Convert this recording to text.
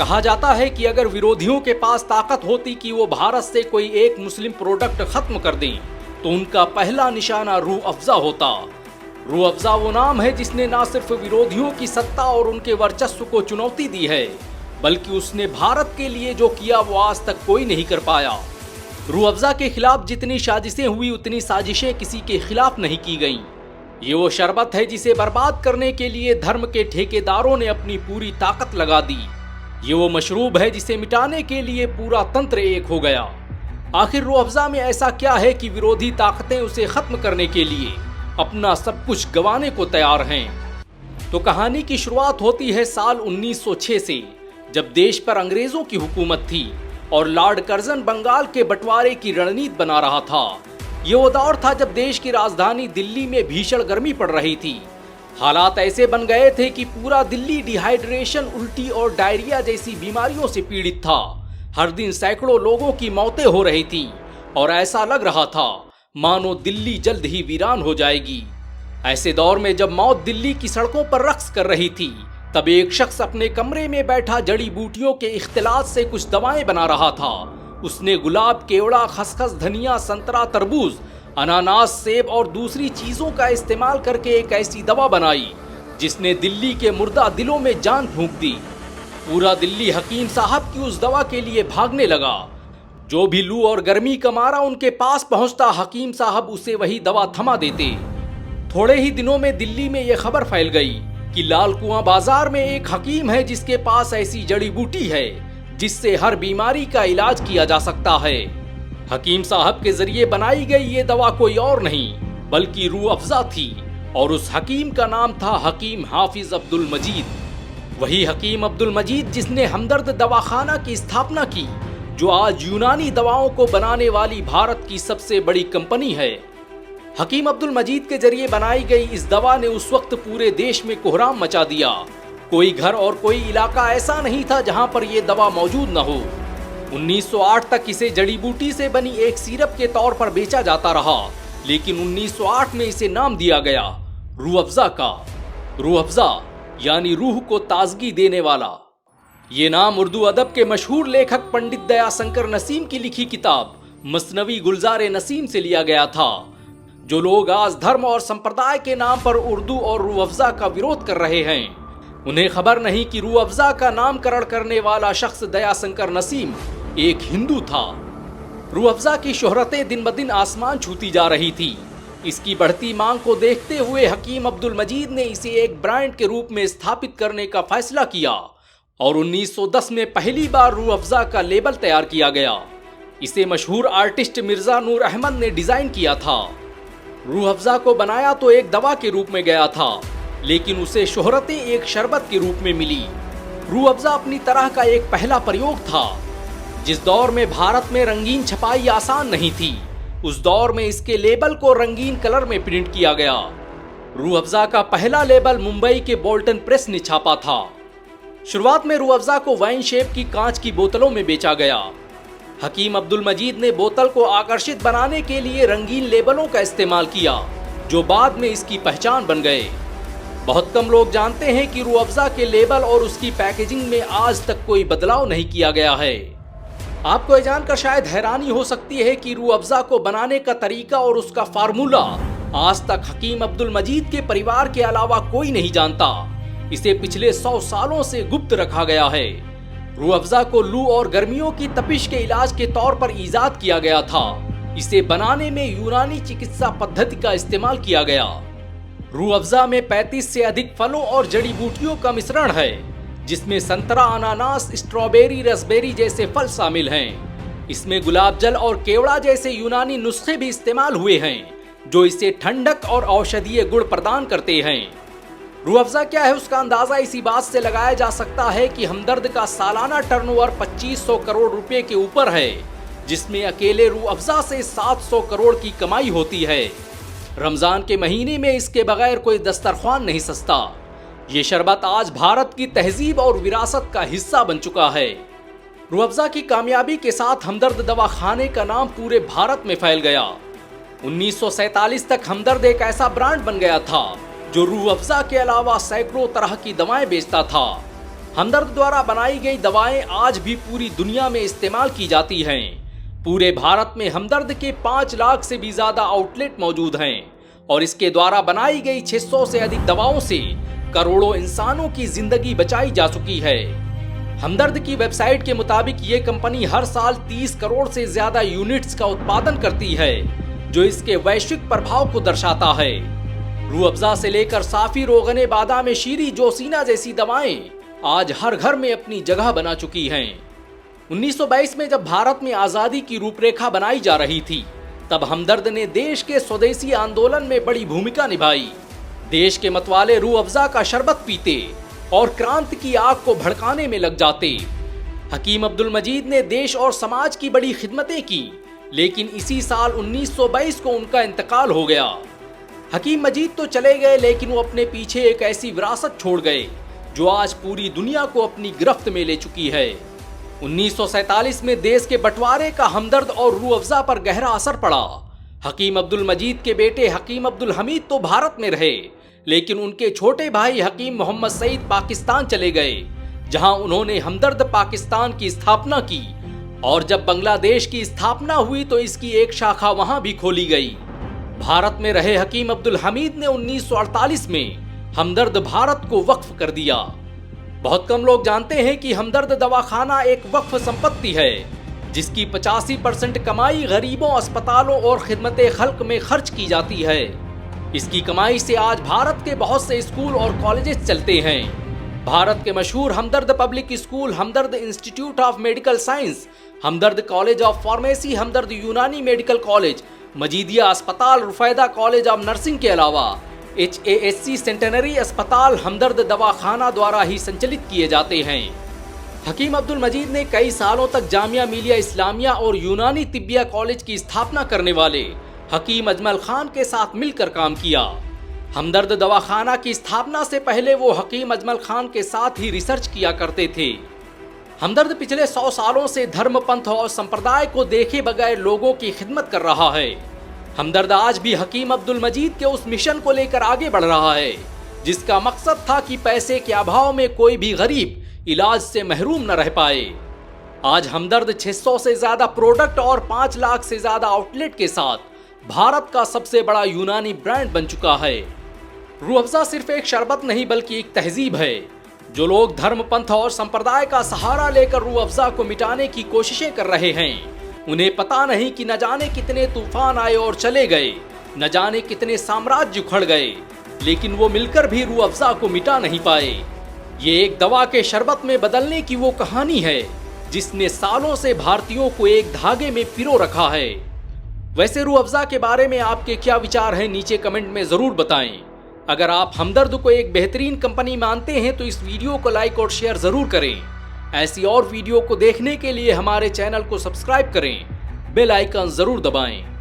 कहा जाता है कि अगर विरोधियों के पास ताकत होती कि वो भारत से कोई एक मुस्लिम प्रोडक्ट खत्म कर दें तो उनका पहला निशाना रूह अफ़ज़ा होता। रूह अफ़ज़ा वो नाम है जिसने न सिर्फ विरोधियों की सत्ता और उनके वर्चस्व को चुनौती दी है, बल्कि उसने भारत के लिए जो किया वो आज तक कोई नहीं कर पाया। रूह अफ़ज़ा के खिलाफ जितनी साजिशें हुई उतनी साजिशें किसी के खिलाफ नहीं की गईं। ये वो शरबत है जिसे बर्बाद करने के लिए धर्म के ठेकेदारों ने अपनी पूरी ताकत लगा दी। ये वो मशरूब है जिसे मिटाने के लिए पूरा तंत्र एक हो गया। आखिर रूह अफ़ज़ा में ऐसा क्या है कि विरोधी ताकतें उसे खत्म करने के लिए अपना सब कुछ गंवाने को तैयार हैं? तो कहानी की शुरुआत होती है साल 1906 से, जब देश पर अंग्रेजों की हुकूमत थी और लॉर्ड कर्जन बंगाल के बंटवारे की रणनीति बना रहा था। ये वो दौर था जब देश की राजधानी दिल्ली में भीषण गर्मी पड़ रही थी। हालात ऐसे बन गए थे कि पूरा दिल्ली डिहाइड्रेशन, उल्टी और डायरिया जैसी बीमारियों से पीड़ित था। हर दिन सैकड़ों लोगों की मौतें हो रही थीं और ऐसा लग रहा था मानो दिल्ली जल्द ही वीरान हो जाएगी। ऐसे दौर में जब मौत दिल्ली की सड़कों पर रक्स कर रही थी, तब एक शख्स अपने कमरे में बैठा जड़ी बूटियों के इख्तिलात से कुछ दवाएं बना रहा था। उसने गुलाब, केवड़ा, खसखस, धनिया, संतरा, तरबूज, अनानास, सेब और दूसरी चीजों का इस्तेमाल करके एक ऐसी दवा बनाई जिसने दिल्ली के मुर्दा दिलों में जान फूंक दी। पूरा दिल्ली हकीम साहब की उस दवा के लिए भागने लगा। जो भी लू और गर्मी का मारा उनके पास पहुंचता, हकीम साहब उसे वही दवा थमा देते। थोड़े ही दिनों में दिल्ली में यह खबर फैल गई कि लाल कुआं बाजार में एक हकीम है जिसके पास ऐसी जड़ी बूटी है जिससे हर बीमारी का इलाज किया जा सकता है। हकीम साहब के जरिए बनाई गई ये दवा कोई और नहीं बल्कि रूह अफ़ज़ा थी और उस हकीम का नाम था हकीम हाफिज अब्दुल मजीद। वही हकीम अब्दुल मजीद जिसने हमदर्द दवाखाना की स्थापना की, जो आज यूनानी दवाओं को बनाने वाली भारत की सबसे बड़ी कंपनी है। हकीम अब्दुल मजीद के जरिए बनाई गई इस दवा ने उस वक्त पूरे देश में कोहराम मचा दिया। कोई घर और कोई इलाका ऐसा नहीं था जहां पर यह दवा मौजूद न हो। 1908 तक इसे जड़ी बूटी से बनी एक सिरप के तौर पर बेचा जाता रहा, लेकिन 1908 में इसे नाम दिया गया रूह अफ़ज़ा का। रूह अफ़ज़ा यानी रूह को ताजगी देने वाला। ये नाम उर्दू अदब के मशहूर लेखक पंडित दयाशंकर नसीम की लिखी किताब मसनवी गुलजार नसीम से लिया गया था। जो लोग आज धर्म और संप्रदाय के नाम पर उर्दू और रूह अफ़ज़ा का विरोध कर रहे हैं, उन्हें खबर नहीं कि रूह अफ़ज़ा का नामकरण करने वाला शख्स दयाशंकर नसीम एक हिंदू था। रूह अफ़ज़ा की शोहरतें दिन ब दिन आसमान छूती जा रही थी। इसकी बढ़ती मांग को देखते हुए हकीम अब्दुल मजीद ने इसे एक ब्रांड के रूप में स्थापित करने का फैसला किया और 1910 में पहली बार रूह अफ़ज़ा का लेबल तैयार किया गया। इसे मशहूर आर्टिस्ट मिर्जा नूर अहमद ने डिजाइन किया था। रूह अफ़ज़ा को बनाया तो एक दवा के रूप में गया था, लेकिन उसे शोहरतें एक शरबत के रूप में मिली। रूह अफ़ज़ा अपनी तरह का एक पहला प्रयोग था। जिस दौर में भारत में रंगीन छपाई आसान नहीं थी, उस दौर में इसके लेबल को रंगीन कलर में प्रिंट किया गया। रूह अफ़ज़ा का पहला लेबल मुंबई के बोल्टन प्रेस ने छापा था। शुरुआत में रूह अफ़ज़ा को वाइन शेप की कांच की बोतलों में बेचा गया। हकीम अब्दुल मजीद ने बोतल को आकर्षित बनाने के लिए रंगीन लेबलों का इस्तेमाल किया, जो बाद में इसकी पहचान बन गए। बहुत कम लोग जानते हैं कि रूह अफ़ज़ा के लेबल और उसकी पैकेजिंग में आज तक कोई बदलाव नहीं किया गया है। आपको यह जानकर शायद हैरानी हो सकती है कि रूह अफ़ज़ा को बनाने का तरीका और उसका फार्मूला आज तक हकीम अब्दुल मजीद के परिवार के अलावा कोई नहीं जानता। इसे पिछले 100 सालों से गुप्त रखा गया है। रूह अफ़ज़ा को लू और गर्मियों की तपिश के इलाज के तौर पर ईजाद किया गया था। इसे बनाने में यूनानी चिकित्सा पद्धति का इस्तेमाल किया गया। रूह अफ़ज़ा में 35 से अधिक फलों और जड़ी बूटियों का मिश्रण है, जिसमें संतरा, अनानास, स्ट्रॉबेरी, रसबेरी जैसे फल शामिल हैं। इसमें गुलाब जल और केवड़ा जैसे यूनानी नुस्खे भी इस्तेमाल हुए हैं, जो इसे ठंडक और औषधीय गुण प्रदान करते हैं। रूह अफ़ज़ा क्या है उसका अंदाजा इसी बात से लगाया जा सकता है कि हमदर्द का सालाना टर्नओवर 2500 करोड़ रुपए के ऊपर है, जिसमें अकेले रूह अफ़ज़ा से 700 करोड़ की कमाई होती है। रमजान के महीने में इसके बगैर कोई दस्तरख्वान नहीं सजता। ये शरबत आज भारत की तहजीब और विरासत का हिस्सा बन चुका है। रूह अफ़ज़ा की कामयाबी के साथ हमदर्द दवाखाने का नाम पूरे भारत में फैल गया। 1947 तक हमदर्द एक ऐसा ब्रांड बन गया था जो रूह अफ़ज़ा के अलावा सैकड़ों तरह की दवाएं बेचता था। हमदर्द द्वारा बनाई गई दवाएं आज भी पूरी दुनिया में इस्तेमाल की जाती हैं। पूरे भारत में हमदर्द के 5 लाख से भी ज्यादा आउटलेट मौजूद हैं और इसके द्वारा बनाई गई 600 से अधिक दवाओं से करोड़ों इंसानों की जिंदगी बचाई जा चुकी है। हमदर्द की वेबसाइट के मुताबिक ये कंपनी हर साल 30 करोड़ से ज्यादा यूनिट्स का उत्पादन करती है, जो इसके वैश्विक प्रभाव को दर्शाता है। रूह अफ़ज़ा से लेकर साफी, रोगने बादाम शीरी, जोसीना जैसी दवाएं आज हर घर में अपनी जगह बना चुकी हैं। 1922 में जब भारत में आजादी की रूपरेखा बनाई जा रही थी, तब हमदर्द ने देश के स्वदेशी आंदोलन में बड़ी भूमिका निभाई। देश के मतवाले रूह अफ़ज़ा का शरबत पीते और क्रांति की आग को भड़काने में लग जाते। हकीम अब्दुल मजीद ने देश और समाज की बड़ी खिदमतें की, लेकिन इसी साल 1922 को उनका इंतकाल हो गया। हकीम मजीद तो चले गए, लेकिन वो अपने पीछे एक ऐसी विरासत छोड़ गए जो आज पूरी दुनिया को अपनी गिरफ्त में ले चुकी है। 1947 में देश के बंटवारे का हमदर्द और रूह अफ़ज़ा पर गहरा असर पड़ा। हकीम अब्दुल मजीद के बेटे हकीम अब्दुल हमीद तो भारत में रहे, लेकिन उनके छोटे भाई हकीम मोहम्मद सईद पाकिस्तान चले गए, जहां उन्होंने हमदर्द पाकिस्तान की स्थापना की। और जब बांग्लादेश की स्थापना हुई तो इसकी एक शाखा वहां भी खोली गई। भारत में रहे हकीम अब्दुल हमीद ने 1948 में हमदर्द भारत को वक्फ कर दिया। बहुत कम लोग जानते हैं कि हमदर्द दवाखाना एक वक्फ संपत्ति है, जिसकी 85% कमाई गरीबों, अस्पतालों और खिदमत खल्क में खर्च की जाती है। इसकी कमाई से आज भारत के बहुत से स्कूल और कॉलेजेस चलते हैं। भारत के मशहूर Hamdard public school, Hamdard institute of medical science, Hamdard college of pharmacy, Hamdard Unani medical college, Majidia अस्पताल, रुफैदा कॉलेज ऑफ नर्सिंग के अलावा HASC सेंटेनरी अस्पताल हमदर्द दवाखाना द्वारा ही संचालित किए जाते हैं। हकीम अब्दुल मजीद ने कई सालों तक जामिया मिलिया इस्लामिया और यूनानी तिब्बिया कॉलेज की स्थापना करने वाले हकीम अजमल खान के साथ मिलकर काम किया। हमदर्द दवाखाना की स्थापना से पहले वो हकीम अजमल खान के साथ ही रिसर्च किया करते थे। हमदर्द पिछले 100 सालों से धर्म, पंथ और संप्रदाय को देखे बगैर लोगों की खिदमत कर रहा है। हमदर्द आज भी हकीम अब्दुल मजीद के उस मिशन को लेकर आगे बढ़ रहा है, जिसका मकसद था कि पैसे के अभाव में कोई भी गरीब इलाज से महरूम न रह पाए। आज हमदर्द 600 से ज्यादा प्रोडक्ट और 5 लाख से ज्यादा आउटलेट के साथ भारत का सबसे बड़ा यूनानी ब्रांड बन चुका है। रूह अफ़ज़ा सिर्फ एक शरबत नहीं, बल्कि एक तहजीब है। जो लोग धर्म, पंथ और संप्रदाय का सहारा लेकर रूह अफ़ज़ा को मिटाने की कोशिशें कर रहे हैं, उन्हें पता नहीं कि न जाने कितने तूफान आए और चले गए, न जाने कितने साम्राज्य उखड़ गए, लेकिन वो मिलकर भी रूह अफ़ज़ा को मिटा नहीं पाए। ये एक दवा के शरबत में बदलने की वो कहानी है, जिसने सालों से भारतीयों को एक धागे में पिरो रखा है। वैसे रूह अफ़ज़ा के बारे में आपके क्या विचार हैं, नीचे कमेंट में जरूर बताएं। अगर आप हमदर्द को एक बेहतरीन कंपनी मानते हैं तो इस वीडियो को लाइक और शेयर जरूर करें। ऐसी और वीडियो को देखने के लिए हमारे चैनल को सब्सक्राइब करें, बेल आइकन जरूर दबाएं।